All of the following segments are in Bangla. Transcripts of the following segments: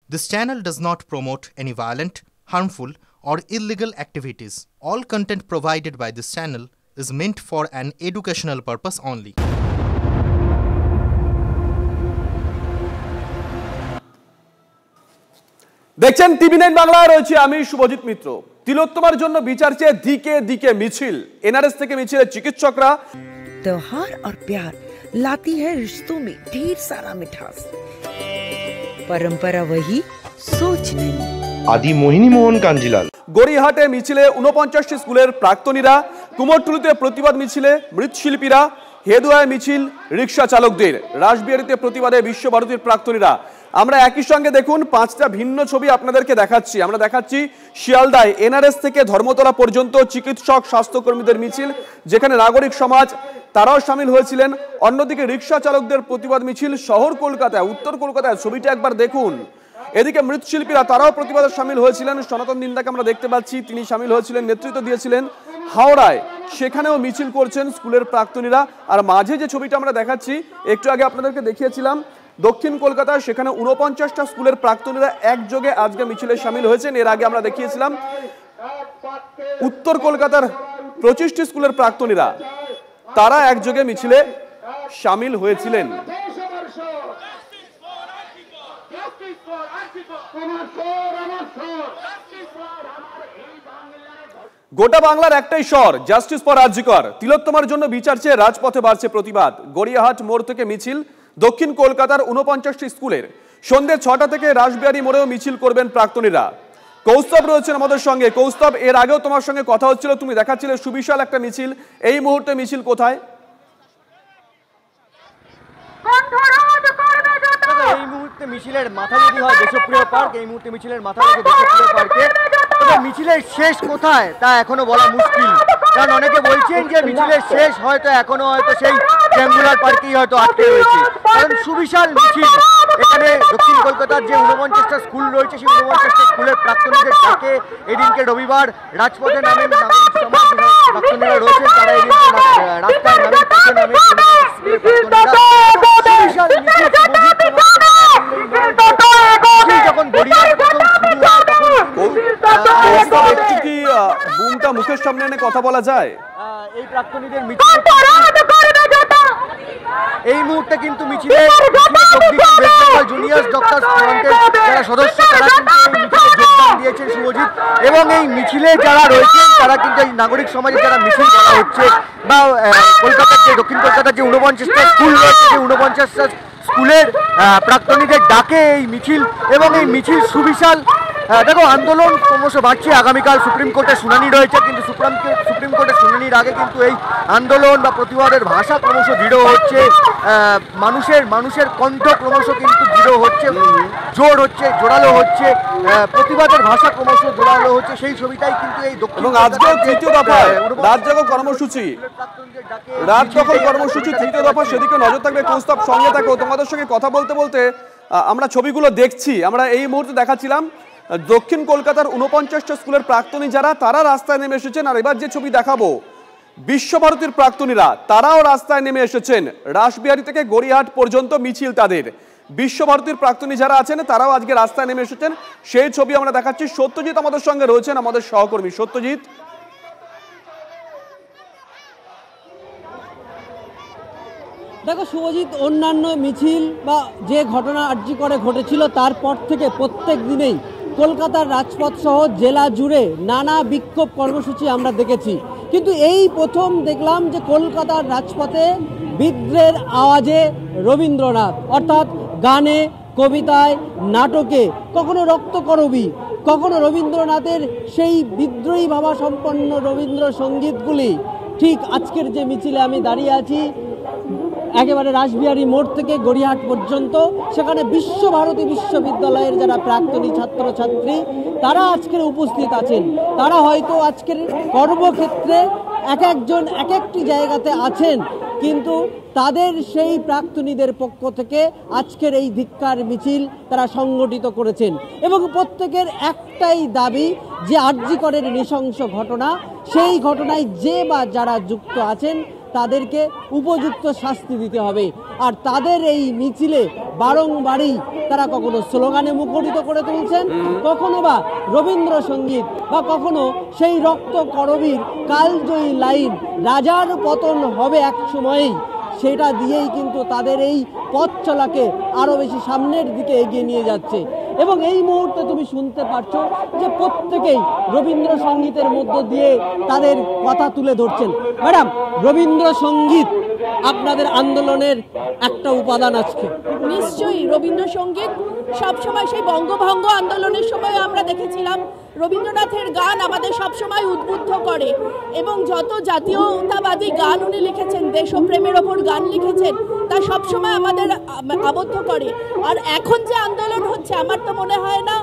This channel does not promote any violent, harmful, or illegal activities. All content provided by this channel is meant for an educational purpose only. দেখছেন টিভি9 বাংলায় রয়েছে আমি শুভজিৎ মিত্র। তিলোত্তমার জন্য বিচার চেয়ে দিকে দিকে মিছিল। এনআরএস থেকে মিছিলে চিকিৎসকরা। त्योहार और प्यार लाती है रिश्तों में ढेर सारा मिठास। परंपरा वही, सोच नहीं। आदि मोहिनी मोहन कांजीलाल। গড়িয়াহাটে মিছিলে ৪৯টি স্কুলের প্রাক্তনীরা, কুমোরটুলিতে প্রতিবাদ মিছিলে মৃৎশিল্পীরা, হেদুয়ায় মিছিল রিকশা চালকদের, রাসবিহারীতে প্রতিবাদে বিশ্বভারতীর প্রাক্তনীরা। আমরা একই সঙ্গে দেখুন ৫টা ভিন্ন ছবি আপনাদেরকে দেখাচ্ছি। আমরা দেখাচ্ছি শিয়ালদায় এনআরএস থেকে ধর্মতলা পর্যন্ত চিকিৎসক স্বাস্থ্যকর্মীদের মিছিল, যেখানে নাগরিক সমাজ তারাও সামিল হয়েছিলেন। অন্যদিকে রিকশা চালকদের প্রতিবাদ মিছিল শহর কলকাতায়, উত্তর কলকাতায়। ছবিটা একবার দেখুন। এদিকে মৃৎশিল্পীরা তারাও প্রতিবাদে সামিল হয়েছিলেন। সনাতন দিনদাকে আমরা দেখতে পাচ্ছি, তিনি সামিল হয়েছিলেন, নেতৃত্ব দিয়েছিলেন। হাওড়ায় সেখানেও মিছিল করছেন স্কুলের প্রাক্তনীরা। আর মাঝে যে ছবিটা আমরা দেখাচ্ছি, একটু আগে আপনাদেরকে দেখিয়েছিলাম দক্ষিণ কলকাতায়, সেখানে ৪৯টা স্কুলের প্রাক্তনীরা একযোগে আজকে মিছিলে সামিল হয়েছেন। এর আগে আমরা দেখিয়েছিলাম উত্তর কলকাতার ২৫টি স্কুলের প্রাক্তনীরা তারা একযোগে মিছিলে সামিল হয়েছিলেন। গোটা বাংলার একটাই স্বর, জাস্টিস ফর আরজিকর। তিলোত্তমার জন্য বিচার চেয়ে রাজপথে বাড়ছে প্রতিবাদ। গড়িয়াহাট মোড় থেকে মিছিল দক্ষিণ কলকাতার ৪৯টি স্কুলের। সন্ধ্যে ৬টা থেকে রাসবিহারী মোড়েও মিছিল করবেন প্রাক্তনীরা। কৌস্তব রয়েছেন আমাদের সঙ্গে। কৌস্তব, এর আগেও তোমার সঙ্গে কথা হচ্ছিল, তুমি দেখাচ্ছিলে সুবিশাল একটা মিছিল। এই মুহূর্তে মিছিল কোথায়? এই মুহূর্তে মিছিলের মাথা যদি হয় দেশপ্রিয় পার্ক, এই মুহূর্তে মিছিলের মাথা হচ্ছে দেশপ্রিয় পার্কে। তবে মিছিলের শেষ কোথায় তা এখনো বলা মুশকিল, কারণ অনেকে বলছেন যে মিছিলের শেষ হয়তো এখনো হয়তো সেই ট্রায়াঙ্গুলার পার্কেই হয়তো আটকে রয়েছে। কারণ সুবিশাল মিছিল এখানে দক্ষিণ কলকাতার যে ৪৯টা স্কুল রয়েছে, সেই ৪৯টা স্কুলের প্রাক্তনীদের ডাকে এদিনকে রবিবার রাজপথে নামেন নাগরিক সমাজ। প্রাক্তনীরা রয়েছেন, তারা এদিনকে রাস্তায় নামেন, পথে নামেন। যখন গড়িয়াহাটে প্রথম শুরু হয় তখন একটু কি বুমটা মুখের সামনে এনে কথা বলা যায়? এই প্রাক্তনীদের মিছিল এই মুহূর্তে কিন্তু মিছিলে জুনিয়র ডক্টর ফ্রন্টের যারা সদস্য তারা কিন্তু এই মিছিলে যোগদান দিয়েছেন শুভজিৎ। এবং এই মিছিলে যারা রয়েছেন তারা কিন্তু এই নাগরিক সমাজে যারা মিছিল করা হচ্ছে বা কলকাতার যে দক্ষিণ কলকাতার যে ৪৯টা স্কুল রয়েছে, সেই ৪৯টা স্কুলের প্রাক্তনীদের ডাকে এই মিছিল। এবং এই মিছিল সুবিশাল। দেখো, আন্দোলন ক্রমশ বাড়ছে। আগামীকাল সুপ্রিম কোর্টে শুনানি রয়েছে, কিন্তু সুপ্রিম কোর্টের শুনানির আগে কিন্তু এই আন্দোলন বা প্রতিবাদের ভাষা ক্রমশ দৃঢ় হচ্ছে। মানুষের কণ্ঠ ক্রমশ কিন্তু দৃঢ় হচ্ছে, জোর হচ্ছে, জোরালো হচ্ছে। প্রতিবাদের ভাষা ক্রমশ জোরালো হচ্ছে। সেই ছবিটাই কিন্তু এই এবং আজকেও তৃতীয় দফায় রাত জাগো কর্মসূচি, রাত দখল কর্মসূচি তৃতীয় দফা, সেদিকে নজর থাকবে। কৌস্তব সঙ্গে থাকো। তোমাদের সঙ্গে কথা বলতে বলতে আমরা ছবিগুলো দেখছি। আমরা এই মুহূর্তে দেখাচ্ছিলাম দক্ষিণ কলকাতার ৪৯টা স্কুলের প্রাক্তনী যারা, তারা রাস্তায় নেমে এসেছেন। আর এবার যে ছবি দেখাবো, বিশ্বভারতীর প্রাক্তনীরা তারাও রাস্তায় নেমে এসেছেন। রাসবিহারী থেকে গড়িয়াহাট পর্যন্ত মিছিল তাদের। বিশ্বভারতীর প্রাক্তনী যারা আছেন তারাও আজকে রাস্তায় নেমে এসেছেন। সেই ছবি আমরা দেখাচ্ছি। সত্যজিৎ আমাদের সঙ্গে রয়েছেন, আমাদের সহকর্মী। সত্যজিৎ, দেখো শুভজিৎ, অন্যান্য মিছিল বা যে ঘটনা আরজিকরে ঘটেছিল তারপর থেকে প্রত্যেক দিনেই কলকাতার রাজপথ সহ জেলা জুড়ে নানা বিক্ষোভ কর্মসূচি আমরা দেখেছি। কিন্তু এই প্রথম দেখলাম যে কলকাতার রাজপথে বিদ্রোহের আওয়াজে রবীন্দ্রনাথ, অর্থাৎ গানে, কবিতায়, নাটকে, কখনো রক্তকরবী, কখনো রবীন্দ্রনাথের সেই বিদ্রোহী ভাবাসম্পন্ন রবীন্দ্রসঙ্গীতগুলি। ঠিক আজকের যে মিছিলে আমি দাঁড়িয়ে আছি, একেবারে রাসবিহারী মোড় থেকে গড়িয়াহাট পর্যন্ত, সেখানে বিশ্বভারতী বিশ্ববিদ্যালয়ের যারা প্রাক্তনী ছাত্রছাত্রী তারা আজকের উপস্থিত আছেন। তারা হয়তো আজকের কর্মক্ষেত্রে এক একজন এক একটি জায়গাতে আছেন, কিন্তু তাদের সেই প্রাক্তনীদের পক্ষ থেকে আজকের এই ধিক্কার মিছিল তারা সংগঠিত করেছেন। এবং প্রত্যেকের একটাই দাবি যে আরজিকরের নৃশংস ঘটনা, সেই ঘটনায় যে বা যারা যুক্ত আছেন তাদেরকে উপযুক্ত শাস্তি দিতে হবে। আর তাদের এই মিছিলে বারংবারই তারা কখনো স্লোগানে মুখরিত করে তুলছেন, কখনো বা রবীন্দ্রসঙ্গীত, বা কখনো সেই রক্ত করবীর কালজয়ী লাইন রাজার পতন হবে এক সময়েই, সেটা দিয়েই কিন্তু তাদের এই পথ চলাকে আরও বেশি সামনের দিকে এগিয়ে নিয়ে যাচ্ছে। এবং এই মুহূর্তে তুমি শুনতে পাচ্ছ যে প্রত্যেকেই রবীন্দ্রসঙ্গীতের মধ্য দিয়ে তাদের কথা তুলে ধরছেন। ম্যাডাম, রবীন্দ্রসঙ্গীত আপনাদের আন্দোলনের একটা উপাদান আজকে। নিশ্চয়ই রবীন্দ্রসঙ্গীত সবসময়, সেই বঙ্গভঙ্গ আন্দোলনের সময় আমরা দেখেছিলাম রবীন্দ্রনাথের গান আমাদের সবসময় উদ্বুদ্ধ করে, এবং যত জাতীয়তাবাদী গান উনি লিখেছেন, দেশপ্রেমের ওপর গান লিখেছেন, তা সবসময় আমাদের আবদ্ধ করে। আর এখন যে আন্দোলন হচ্ছে, আমার তো মনে হয় না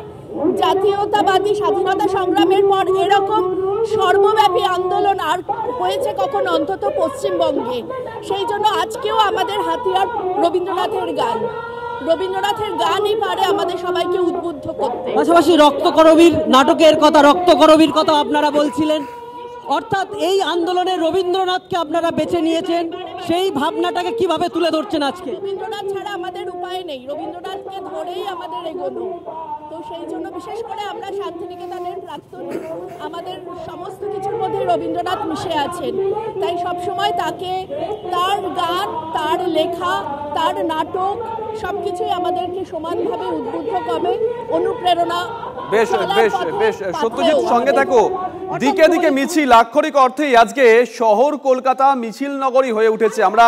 জাতীয়তাবাদী স্বাধীনতা সংগ্রামের পর এরকম সর্বব্যাপী আন্দোলন আর হয়েছে কখনো, অন্তত পশ্চিমবঙ্গে। সেই জন্য আজকেও আমাদের হাতিয়ার রবীন্দ্রনাথের গান। রবীন্দ্রনাথের গানই পারে আমাদের সবাইকে উদ্বুদ্ধ করতে। পাশাপাশি রক্তকরবীর নাটকের কথা, রক্তকরবীর কথা আপনারা বলছিলেন, অর্থাৎ এই আন্দোলনে রবীন্দ্রনাথকে আপনারা বেছে নিয়েছেন, সেই ভাবনাটাকে কিভাবে তুলে ধরছেন আজকে? রবীন্দ্রনাথ ছাড়া আমাদের উপায় নেই, রবীন্দ্রনাথকে ধরেই আমাদের এগোনো। তো সেই জন্য বিশেষ করে আমরা শান্তিনিকেতনের প্রাক্তন, আমাদের সমস্ত কিছুর মধ্যে রবীন্দ্রনাথ মিশে আছেন। তাই সবসময় তাকে, তার গান, তার লেখা, তার নাটক সবকিছুই আমাদেরকে সমানভাবে উদ্বুদ্ধ করবে, অনুপ্রেরণা। বেশ বেশ বেশ সত্যজিৎ, সঙ্গে থাকো। দিকে দিকে মিছিল, আক্ষরিক অর্থেই আজকে শহর কলকাতা মিছিল নগরী হয়ে উঠেছে। আমরা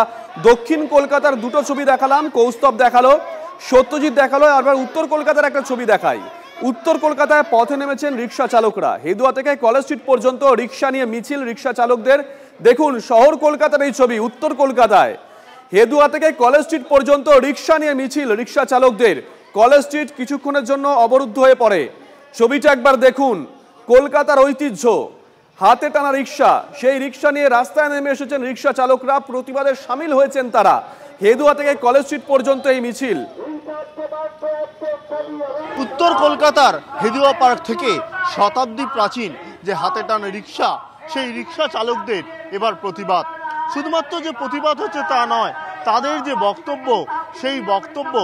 দক্ষিণ কলকাতার দুটো ছবি দেখালাম, কৌস্তব দেখালো, সত্যজিৎ দেখালো, আবার উত্তর কলকাতার একটা ছবি দেখাই। উত্তর কলকাতায় পথে নেমেছেন রিক্সা চালকরা। হেদুয়া থেকে কলেজ স্ট্রিট পর্যন্ত রিক্সা নিয়ে মিছিল রিক্সা চালকদের। দেখুন শহর কলকাতার এই ছবি, উত্তর কলকাতায় হেদুয়া থেকে কলেজ স্ট্রিট পর্যন্ত রিক্সা নিয়ে মিছিল রিক্সা চালকদের। কলেজ স্ট্রিট কিছুক্ষণের জন্য অবরুদ্ধ হয়ে পড়ে। ছবিটা একবার দেখুন, কলকাতার ঐতিহ্য হাতে টানা রিক্সা, সেই রিক্সা নিয়ে রাস্তায় নেমে এসেছেন রিক্সা চালকরা, প্রতিবাদে সামিল হয়েছেন তারা। হেদুয়া থেকে কলেজ স্ট্রিট পর্যন্ত এই মিছিল। উত্তর কলকাতার হেদুয়া পার্ক থেকে শতাব্দী প্রাচীন যে হাতে টানা রিক্সা, সেই রিক্সা চালকদের এবার প্রতিবাদ। শুধুমাত্র যে প্রতিবাদ হচ্ছে তা নয়, তাদের যে বক্তব্য, সেই বক্তব্য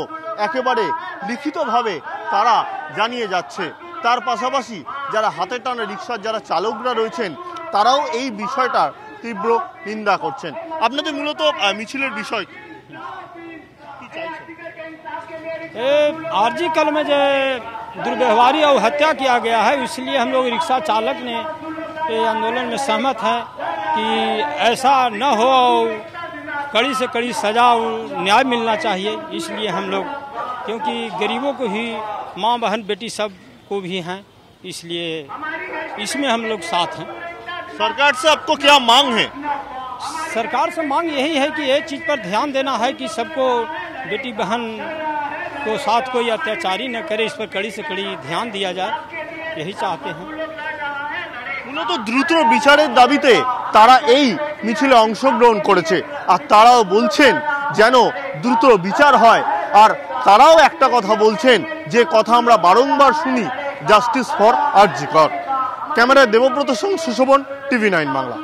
একেবারে লিখিতভাবে তারা জানিয়ে যাচ্ছে। তার পাশাপাশি যারা হাতে টানা রিক্সার যারা চালকরা রয়েছেন, তারাও এই বিষয়টার তীব্র নিন্দা করছেন। আপনাদের মূলত মিছিলের বিষয় কি চাইছেন? आरजी कल में जो दुर्व्यवहारी और हत्या किया गया है, इसलिए हम लोग रिक्शा चालक ने आंदोलन में सहमत हैं कि ऐसा न हो और कड़ी से कड़ी सजा और न्याय मिलना चाहिए। इसलिए हम लोग, क्योंकि गरीबों को ही, माँ बहन बेटी सब को भी हैं, इसलिए इसमें हम लोग साथ हैं। सरकार से आपको क्या मांग है? सरकार से मांग यही है कि एक चीज़ पर ध्यान देना है कि सबको, बेटी बहन को साथ कोई अत्याचारी न करे, इस पर कड़ी से कड़ी ध्यान दिया जाए, यही चाहते हैं। মূলত দ্রুত বিচারের দাবিতে তারা এই মিছিলে অংশগ্রহণ করেছে, আর তারাও বলছেন যেন দ্রুত বিচার হয়। আর তারাও একটা কথা বলছেন, যে কথা আমরা বারংবার শুনি, জাস্টিস ফর আরজি কর। ক্যামেরায় দেবব্রত সিং, সুশোভন, টিভি9 বাংলা।